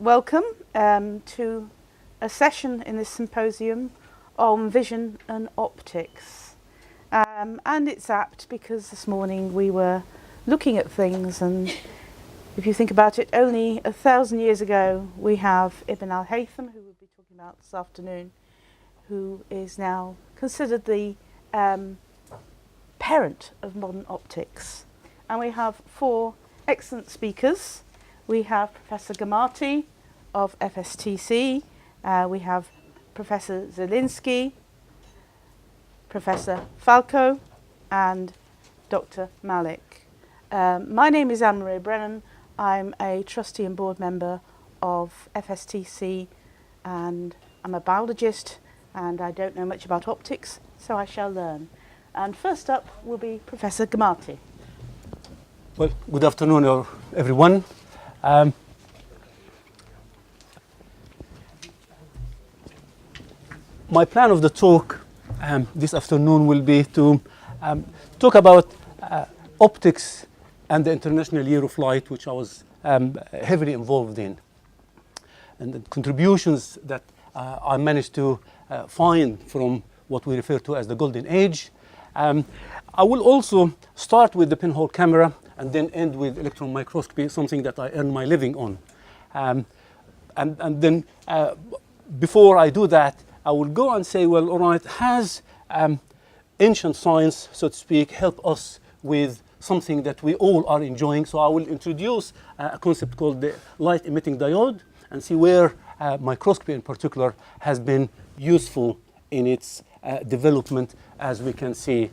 welcome to a session in this symposium on vision and optics. And it's apt because this morning we were looking at things, and if you think about it, only 1,000 years ago we have Ibn al-Haytham, who we'll be talking about this afternoon, who is now considered the parent of modern optics. And we have four excellent speakers. We have Professor El-Gomati of FSTC, we have Professor Zielinski, Professor Falco, and Dr. Malik. My name is Anne-Marie Brennan. I'm a trustee and board member of FSTC, and I'm a biologist, and I don't know much about optics, so I shall learn. And first up will be Professor El-Gomati. Well, good afternoon, everyone. My plan of the talk this afternoon will be to talk about optics and the International Year of Light, which I was heavily involved in, and the contributions that I managed to find from what we refer to as the Golden Age. I will also start with the pinhole camera and then end with electron microscopy, something that I earn my living on. And then before I do that, I will go and say, well, all right, has ancient science, so to speak, helped us with something that we all are enjoying? So I will introduce a concept called the light-emitting diode and see where microscopy in particular has been useful in its development, as we can see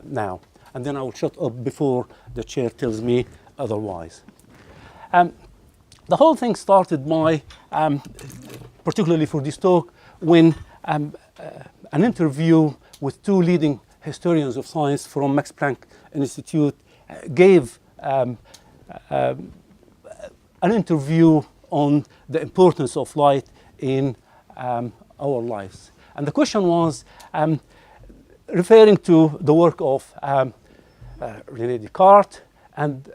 now. And then I will shut up before the chair tells me otherwise. The whole thing started by, particularly for this talk, when an interview with two leading historians of science from Max Planck Institute gave an interview on the importance of light in our lives. And the question was referring to the work of René Descartes and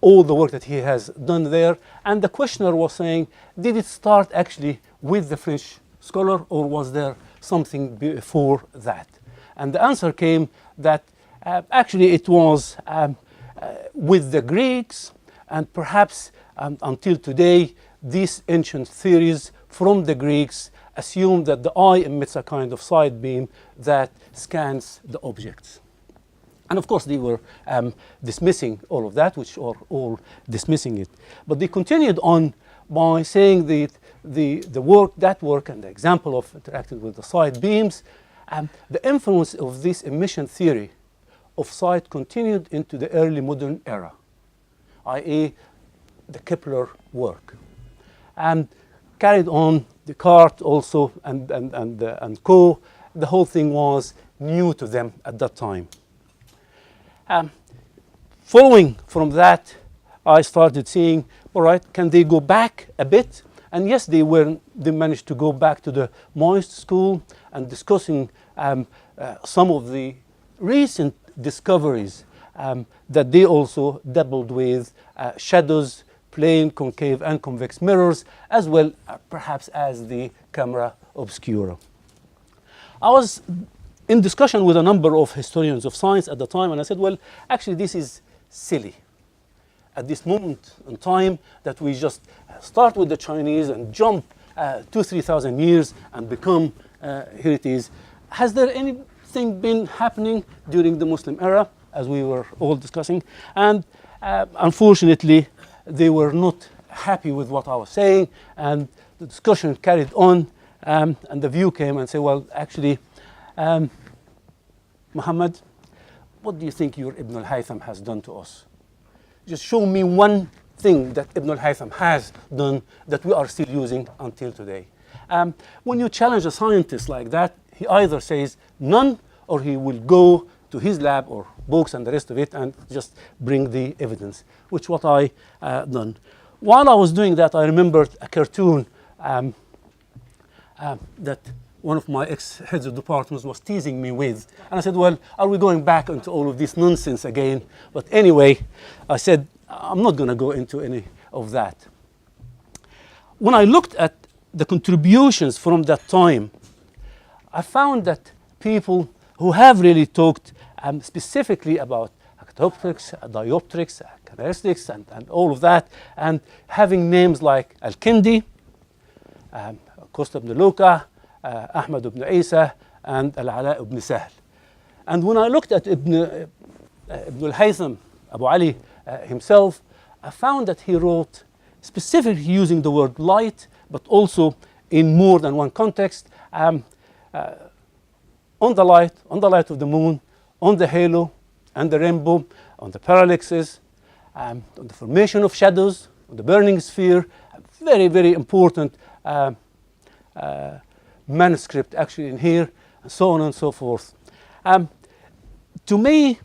all the work that he has done there. And the questioner was saying, did it start actually with the French scholar, or was there something before that? And the answer came that actually it was with the Greeks, and perhaps until today, these ancient theories from the Greeks assume that the eye emits a kind of side beam that scans the objects. And of course, they were dismissing all of that, which are all dismissing it. But they continued on by saying that that work and the example of interacting with the side beams, the influence of this emission theory of sight continued into the early modern era, i.e. the Kepler work, and carried on Descartes also and co. The whole thing was new to them at that time. Following from that, I started seeing, all right, can they go back a bit? And yes, they managed to go back to the Moist school and discussing some of the recent discoveries that they also dabbled with shadows, plane, concave, and convex mirrors, as well perhaps as the Camera Obscura. I was in discussion with a number of historians of science at the time, and I said, well, actually, this is silly. At this moment in time that we just start with the Chinese and jump 2,000-3,000 years and become, here it is. Has there anything been happening during the Muslim era, as we were all discussing? And unfortunately, they were not happy with what I was saying, and the discussion carried on, and the view came and said, well, actually, Mohamed, what do you think your Ibn al-Haytham has done to us? Just show me one thing that Ibn al-Haytham has done that we are still using until today. When you challenge a scientist like that, he either says none, or he will go to his lab or books and the rest of it and just bring the evidence, which what I done. While I was doing that, I remembered a cartoon that one of my ex-heads of departments was teasing me with. And I said, well, are we going back into all of this nonsense again? But anyway, I said, I'm not going to go into any of that. when I looked at the contributions from that time, I found that people who have really talked specifically about optics, dioptrics, characteristics, and all of that, and having names like Al-Kindi, Costa ibn Luqa, Ahmed ibn Isa, and Al-Ala ibn Sahl. And when I looked at Ibn al-Haytham, Abu Ali himself, I found that he wrote specifically using the word light, but also in more than one context, on the light of the moon, on the halo and the rainbow, on the parallaxes, on the formation of shadows, on the burning sphere. Very, very important manuscript actually in here, and so on and so forth. To me,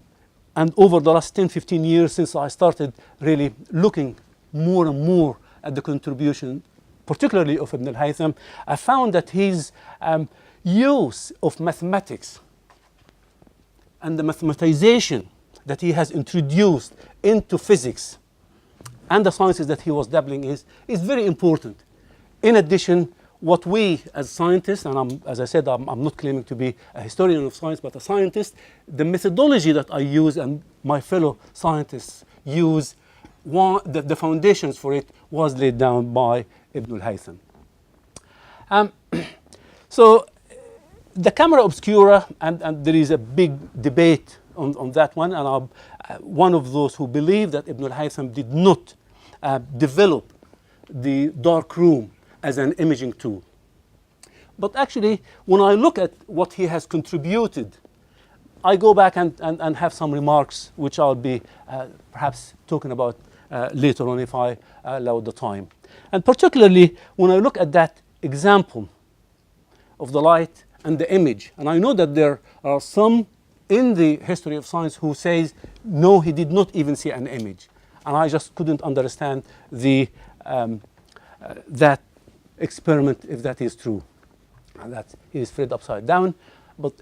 and over the last 10, 15 years since I started really looking more and more at the contribution, particularly of Ibn al-Haytham, I found that his use of mathematics and the mathematization that he has introduced into physics and the sciences that he was dabbling is very important. In addition, what we as scientists, and as I said, I'm not claiming to be a historian of science, but a scientist, the methodology that I use and my fellow scientists use, the foundations for it was laid down by Ibn al-Haytham. So the Camera Obscura, and there is a big debate on that one, and I'm one of those who believe that Ibn al-Haytham did not develop the dark room as an imaging tool. But actually, when I look at what he has contributed, I go back and have some remarks which I'll be perhaps talking about later on if I allow the time. And particularly when I look at that example of the light and the image, and I know that there are some in the history of science who says, no, he did not even see an image. And I just couldn't understand that experiment if that is true. And that is flipped upside down. But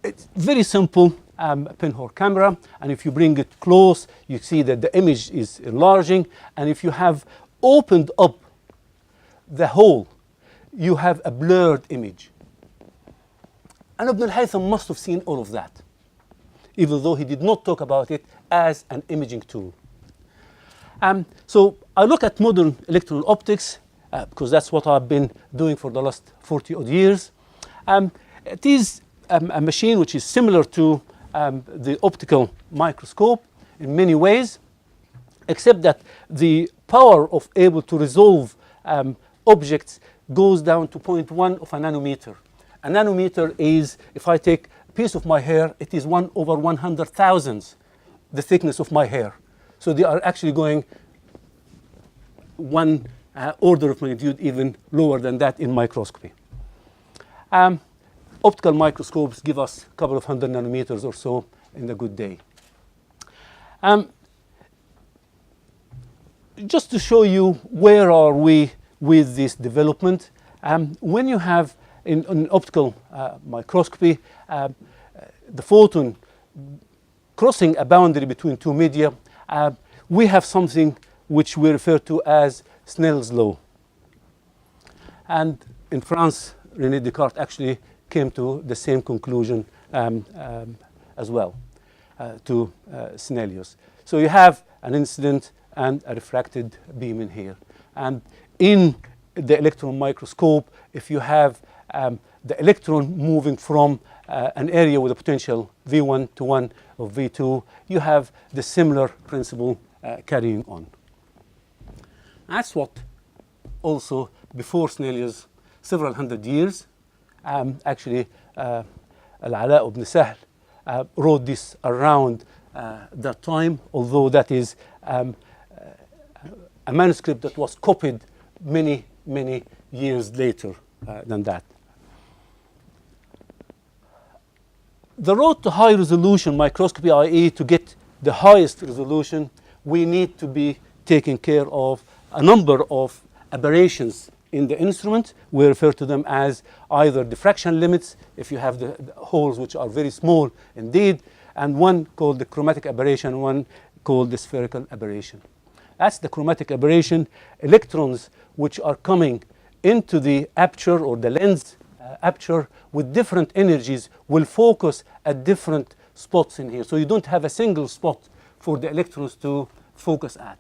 it's very simple pinhole camera, and if you bring it close, you see that the image is enlarging, and if you have opened up the hole, you have a blurred image. And Ibn al-Haytham must have seen all of that, even though he did not talk about it as an imaging tool. So I look at modern electron optics, because that's what I've been doing for the last 40-odd years. It is a machine which is similar to the optical microscope in many ways, except that the power of able to resolve objects goes down to 0.1 of a nanometer. A nanometer is, if I take a piece of my hair, it is 1/100,000th the thickness of my hair. So they are actually going one order of magnitude even lower than that in microscopy. Optical microscopes give us a couple of 100 nanometers or so in a good day. Just to show you where are we with this development, when you have in optical microscopy the photon crossing a boundary between two media, we have something which we refer to as Snell's law. And in France, René Descartes actually came to the same conclusion as well, to Snellius. So you have an incident and a refracted beam in here. And in the electron microscope, if you have the electron moving from an area with a potential V1 to 1 of V2, you have the similar principle carrying on. That's what also before Snellius, several hundred years, actually Al-Ala ibn Sahl wrote this around that time, although that is a manuscript that was copied many, many years later than that. The road to high resolution microscopy, i.e. to get the highest resolution, we need to be taking care of a number of aberrations in the instrument. We refer to them as either diffraction limits, if you have the holes which are very small indeed, and one called the chromatic aberration, one called the spherical aberration. That's the chromatic aberration. Electrons which are coming into the aperture or the lens aperture with different energies will focus at different spots in here. So you don't have a single spot for the electrons to focus at.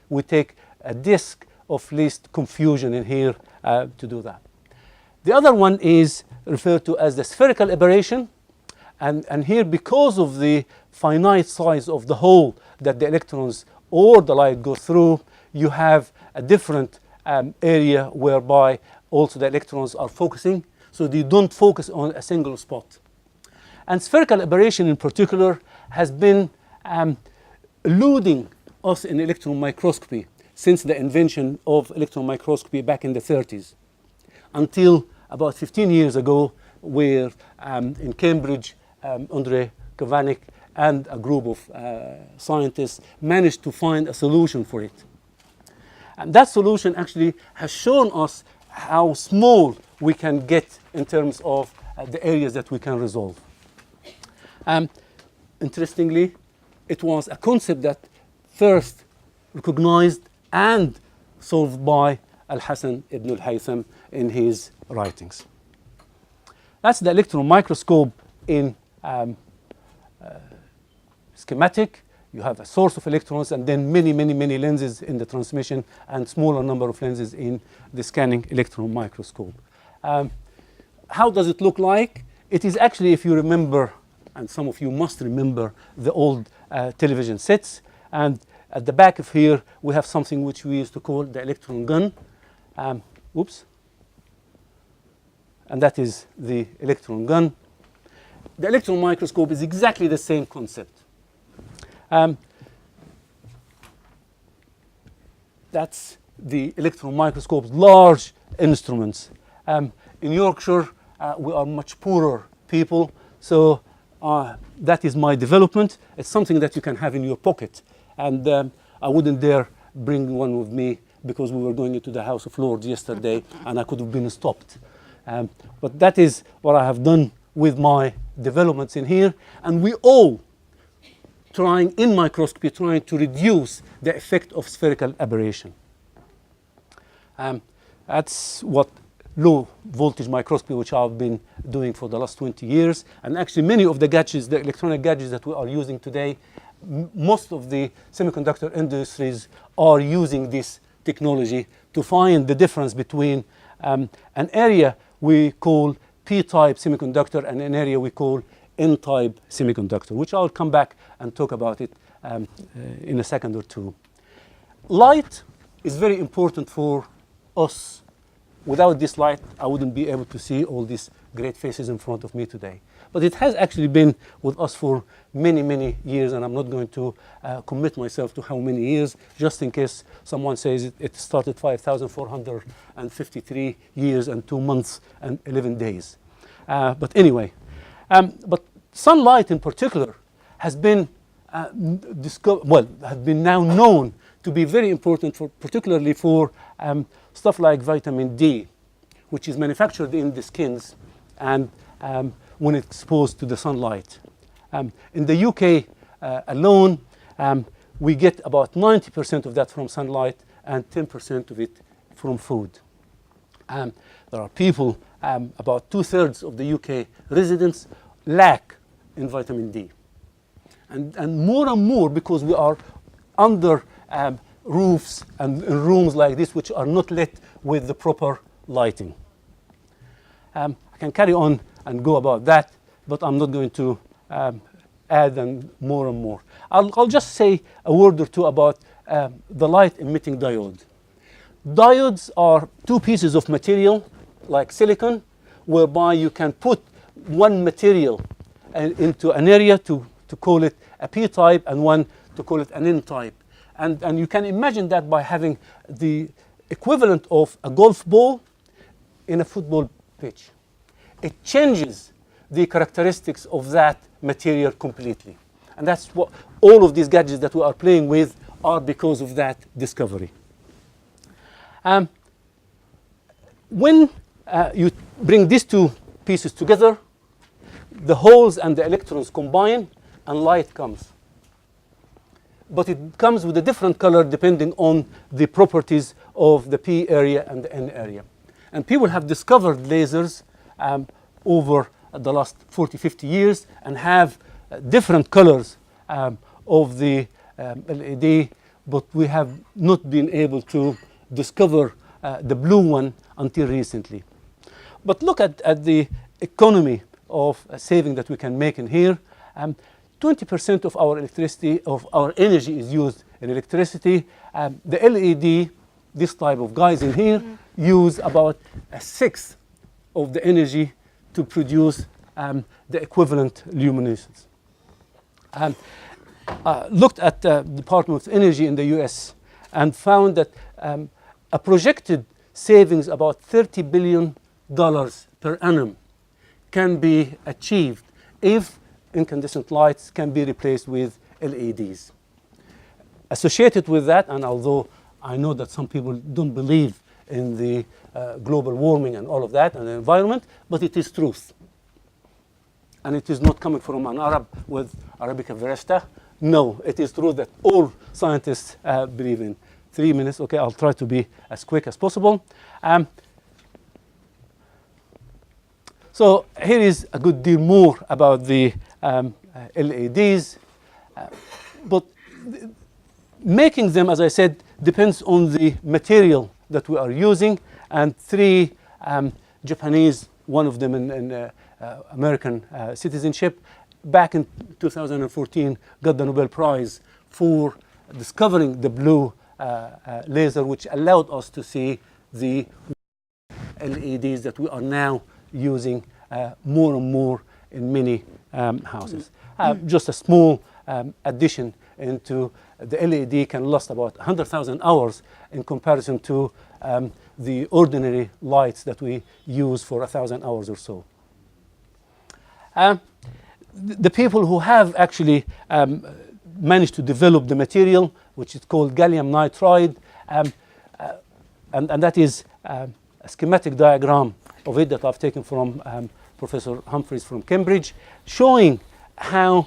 We take a disk of least confusion in here to do that. The other one is referred to as the spherical aberration. And here, because of the finite size of the hole that the electrons or the light go through, you have a different area whereby also the electrons are focusing. So they don't focus on a single spot. And spherical aberration in particular has been eluding us in electron microscopy since the invention of electron microscopy back in the 30s, until about 15 years ago, where in Cambridge, Andrei Kavanik and a group of scientists managed to find a solution for it. And that solution actually has shown us how small we can get in terms of the areas that we can resolve. Interestingly, it was a concept that first recognized and solved by Al-Hasan Ibn al-Haytham in his writings. That's the electron microscope in schematic. You have a source of electrons and then many lenses in the transmission and smaller number of lenses in the scanning electron microscope. How does it look like? It is actually, if you remember, and some of you must remember, the old television sets. And at the back of here, we have something which we used to call the electron gun. Oops. And that is the electron gun. The electron microscope is exactly the same concept. That's the electron microscope's large instruments. In Yorkshire, we are much poorer people, so that is my development. It's something that you can have in your pocket, and I wouldn't dare bring one with me because we were going into the House of Lords yesterday and I could have been stopped. But that is what I have done with my developments in here, and we all trying in microscopy to reduce the effect of spherical aberration. That's what low voltage microscopy, which I've been doing for the last 20 years, and actually many of the gadgets, the electronic gadgets that we are using today, most of the semiconductor industries are using this technology to find the difference between an area we call P-type semiconductor and an area we call N-type semiconductor, which I'll come back and talk about it in a second or two. Light is very important for us. Without this light, I wouldn't be able to see all these great faces in front of me today. But it has actually been with us for many years, and I'm not going to commit myself to how many years, just in case someone says it started 5,453 years and 2 months and 11 days. But anyway, but sunlight in particular has been has been now known to be very important, particularly for stuff like vitamin D, which is manufactured in the skins and when exposed to the sunlight. In the UK alone, we get about 90% of that from sunlight and 10% of it from food. There are people, about 2/3 of the UK residents lack in vitamin D. And more because we are under roofs and rooms like this which are not lit with the proper lighting. I can carry on and go about that, but I'm not going to add and more. I'll just say a word or two about the light emitting diode. Diodes are two pieces of material like silicon, whereby you can put one material into an area to call it a P-type and one to call it an N-type. And you can imagine that by having the equivalent of a golf ball in a football pitch. It changes the characteristics of that material completely. And that's what all of these gadgets that we are playing with are because of that discovery. When you bring these two pieces together, the holes and the electrons combine and light comes. but it comes with a different color depending on the properties of the P area and the N area. And people have discovered lasers over the last 40, 50 years and have different colors of the LED, but we have not been able to discover the blue one until recently. But look at the economy of saving that we can make in here. 20% of our electricity, of our energy is used in electricity. The LED, this type of guys in here, use about a sixth of the energy to produce the equivalent luminescence. Looked at the Department of Energy in the US and found that a projected savings about $30 billion per annum can be achieved if incandescent lights can be replaced with LEDs. Associated with that, and although I know that some people don't believe in the global warming and all of that and the environment, but it is truth. And it is not coming from an Arab with Arabica Veresta. No, it is true that all scientists believe in. 3 minutes, okay, I'll try to be as quick as possible. So here is a good deal more about the LEDs. But making them, as I said, depends on the material that we are using. And three Japanese, one of them in American citizenship, back in 2014 got the Nobel Prize for discovering the blue laser, which allowed us to see the LEDs that we are now using more and more in many houses. Just a small addition into the LED can last about 100,000 hours in comparison to the ordinary lights that we use for 1,000 hours or so. The people who have actually managed to develop the material, which is called gallium nitride, and that is a schematic diagram of it that I've taken from Professor Humphreys from Cambridge, showing how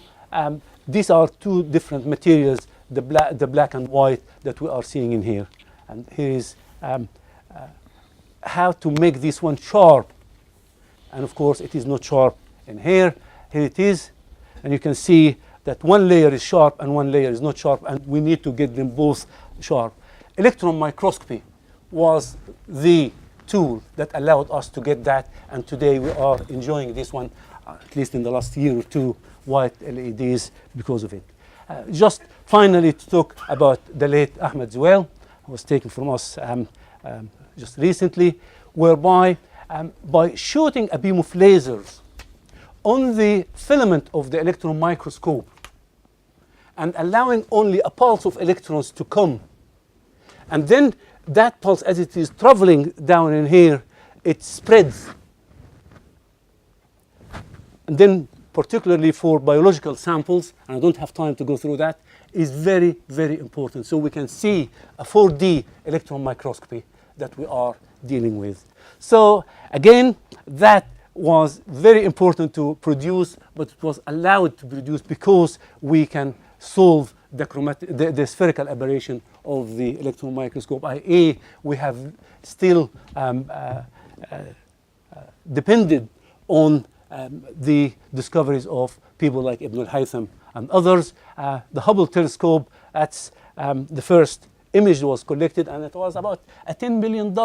these are two different materials, the black and white that we are seeing in here. And here is how to make this one sharp. And of course, it is not sharp in here. Here it is. And you can see that one layer is sharp and one layer is not sharp, and we need to get them both sharp. Electron microscopy was the tool that allowed us to get that, and today we are enjoying this one, at least in the last year or two, white LEDs because of it. Just finally to talk about the late Ahmed Zewail, who was taken from us just recently, whereby by shooting a beam of lasers on the filament of the electron microscope and allowing only a pulse of electrons to come, and then that pulse, as it is traveling down in here, it spreads. And then particularly for biological samples, and I don't have time to go through that, is very, very important. So we can see a 4D electron microscopy that we are dealing with. So again, that was very important to produce, but it was allowed to produce because we can solve the spherical aberration of the electron microscope, i.e. we have still depended on the discoveries of people like Ibn al-Haytham and others. The Hubble telescope, that's the first image was collected, and it was about a $10 million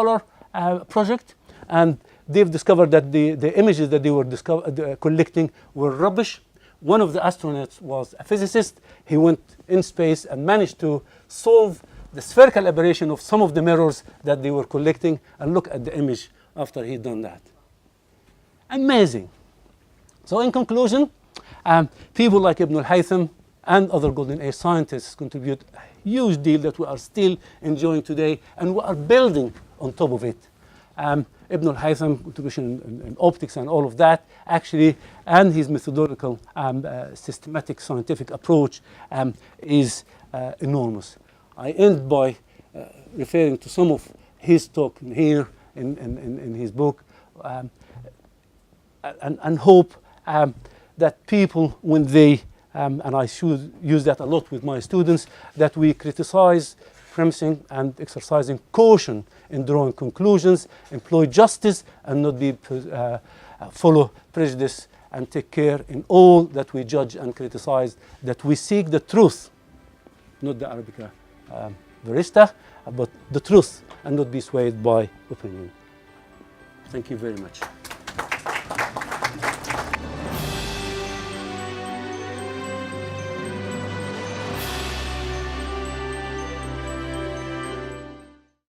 project. And they've discovered that the images that they were collecting were rubbish. One of the astronauts was a physicist. He went in space and managed to solve the spherical aberration of some of the mirrors that they were collecting, and look at the image after he'd done that. Amazing. So in conclusion, people like Ibn al-Haytham and other golden age scientists contribute a huge deal that we are still enjoying today, and we are building on top of it. Ibn al-Haytham contribution in optics and all of that, actually, and his methodological systematic scientific approach is enormous. I end by referring to some of his talk here in his book, and hope that people, when they and I should use that a lot with my students, that we criticize premising and exercising caution in drawing conclusions, employ justice and not be follow prejudice, and take care in all that we judge and criticize, that we seek the truth, not the Arabica barista, but the truth, and not be swayed by opinion. Thank you very much.